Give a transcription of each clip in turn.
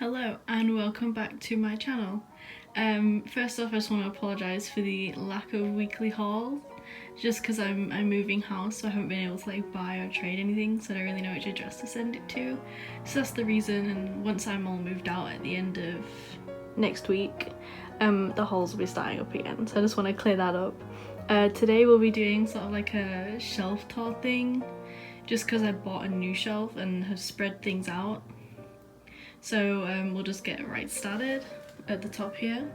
Hello and welcome back to my channel. First off, I just want to apologise for the lack of weekly hauls, just because I'm moving house, so I haven't been able to like buy or trade anything, so I don't really know which address to send it to. So that's the reason, and once I'm all moved out at the end of next week, the hauls will be starting up again, so I just want to clear that up. Today we'll be doing sort of like a shelf tour thing, just because I bought a new shelf and have spread things out. So we'll just get right started at the top here.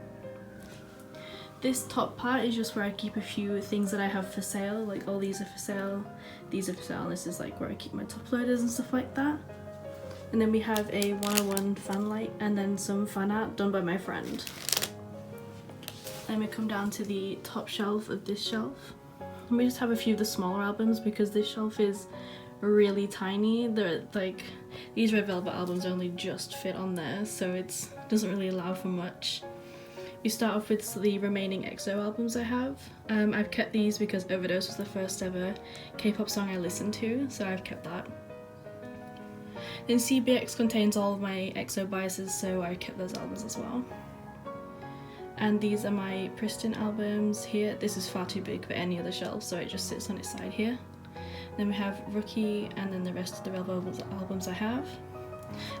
This top part is just where I keep a few things that I have for sale, like all these are for sale, these are for sale, and this is like where I keep my top loaders and stuff like that. And then we have a 101 fan light and then some fan art done by my friend. Then we come down to the top shelf of this shelf. And we just have a few of the smaller albums because this shelf is really tiny. They're like, these Red Velvet albums only just fit on there, so it doesn't really allow for much. We start off with the remaining EXO albums I have. I've kept these because Overdose was the first ever K-pop song I listened to, so I've kept that. Then CBX contains all of my EXO biases, so I kept those albums as well. And these are my Pristin albums here. This is far too big for any other shelf, so it just sits on its side here. Then we have Rookie, and then the rest of the Red Velvet albums I have.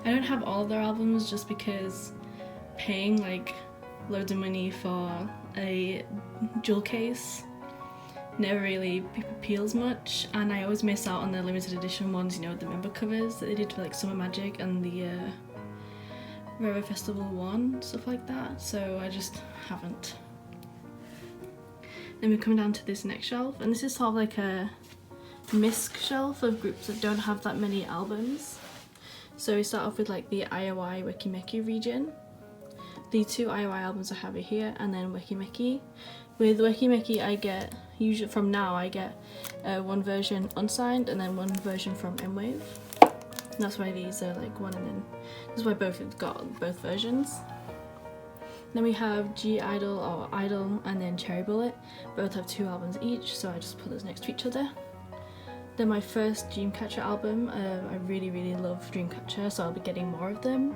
I don't have all of their albums just because paying like loads of money for a jewel case never really appeals much, and I always miss out on the limited edition ones, you know, the member covers that they did for like Summer Magic and the Rare Festival 1, stuff like that, so I just haven't. Then we come down to this next shelf, and this is sort of like a misc shelf of groups that don't have that many albums. So we start off with like the IOI Wekimeki region. The two IOI albums I have are here, and then Wekimeki. With Wekimeki I get, usually from now I get one version unsigned and then one version from M-Wave. And that's why these are like one, and then that's why both have got both versions. Then we have G-Idol or Idol and then Cherry Bullet. Both have two albums each, so I just put those next to each other. Then my first Dreamcatcher album, I really love Dreamcatcher, so I'll be getting more of them.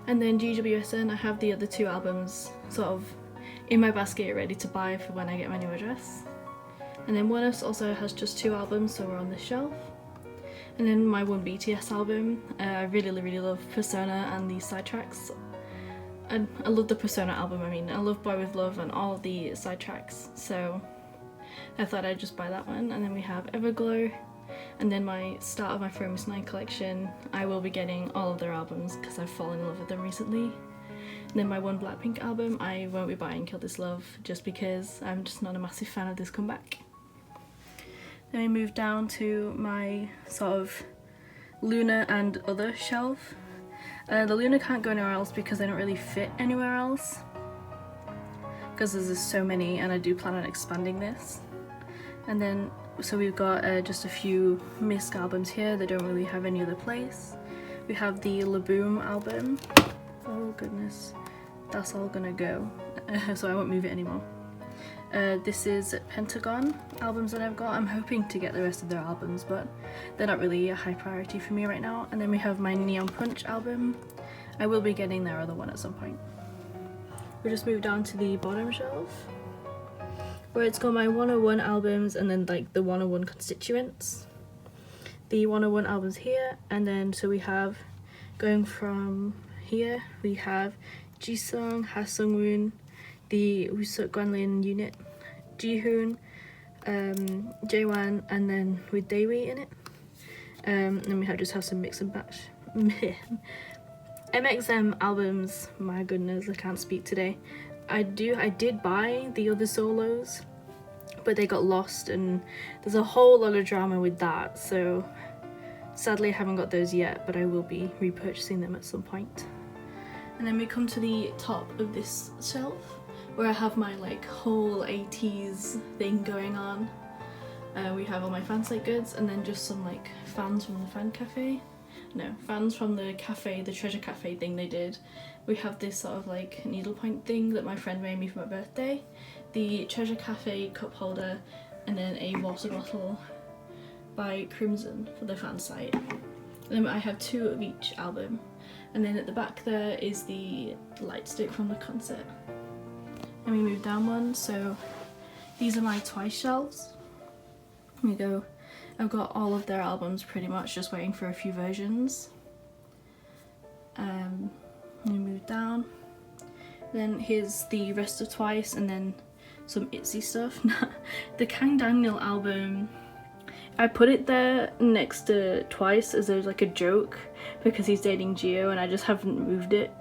And then GWSN, I have the other two albums sort of in my basket ready to buy for when I get my new address. And then ONEUS also has just two albums, so we're on this shelf. And then my one BTS album, I really love Persona and the sidetracks. I love the Persona album, I love Boy With Love and all the sidetracks, so I thought I'd just buy that one. And then we have Everglow, and then my start of my Fromis 9 collection. I will be getting all of their albums because I've fallen in love with them recently. And then my one Blackpink album, I won't be buying Kill This Love just because I'm just not a massive fan of this comeback. Then we move down to my sort of Loona and other shelf. The Loona can't go anywhere else because they don't really fit anywhere else, because there's just so many, and I do plan on expanding this. And then, so we've got just a few misc albums here that don't really have any other place. We have the Laboom album. Oh goodness, that's all gonna go, so I won't move it anymore. This is Pentagon albums that I've got. I'm hoping to get the rest of their albums, but they're not really a high priority for me right now. And then we have my Neon Punch album. I will be getting their other one at some point. We'll just move down to the bottom shelf, where it's got my 101 albums and then like the 101 constituents. The 101 albums here, and then so we have, going from here, we have Jisung, Ha Sungwoon, the Wooseok Gwanlin unit, Jihoon, J1, and then with Daewoo in it. Then we just have some mix and match. MXM albums, my goodness, I can't speak today. I did buy the other solos, but they got lost, and there's a whole lot of drama with that, so sadly I haven't got those yet, but I will be repurchasing them at some point. And then we come to the top of this shelf, where I have my like whole ateez thing going on. We have all my fansite goods, and then just some like fans from the fan cafe. No, fans from the cafe, the treasure cafe thing they did. We have this sort of like needlepoint thing that my friend made me for my birthday, the treasure cafe cup holder, and then a water bottle by Crimson for the fan site. Then I have two of each album. And then at the back there is the light stick from the concert. And we move down one, so these are my Twice shelves. Here we go. I've got all of their albums pretty much, just waiting for a few versions. We move down. Then here's the rest of Twice, and then some Itzy stuff. The Kang Daniel album, I put it there next to Twice as there's like a joke because he's dating Gio and I just haven't moved it.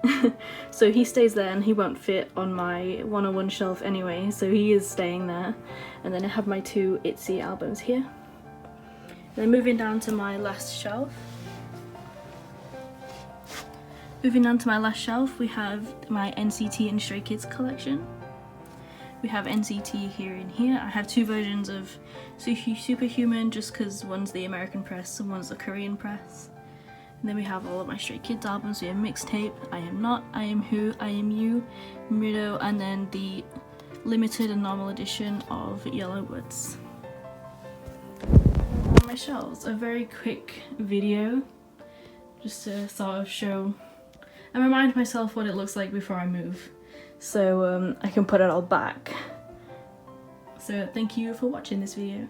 So he stays there and he won't fit on my 101 shelf anyway, so he is staying there. And then I have my 2 Itzy albums here. Then moving down to my last shelf. Moving on to my last shelf, we have my NCT and Stray Kids collection. We have NCT here and here. I have 2 versions of Superhuman just because one's the American press and one's the Korean press. And then we have all of my Stray Kids albums. We have Mixtape, I Am Not, I Am Who, I Am You, Murdo, and then the limited and normal edition of Yellow Woods. On my shelves, a very quick video just to sort of show and remind myself what it looks like before I move, so I can put it all back. So thank you for watching this video.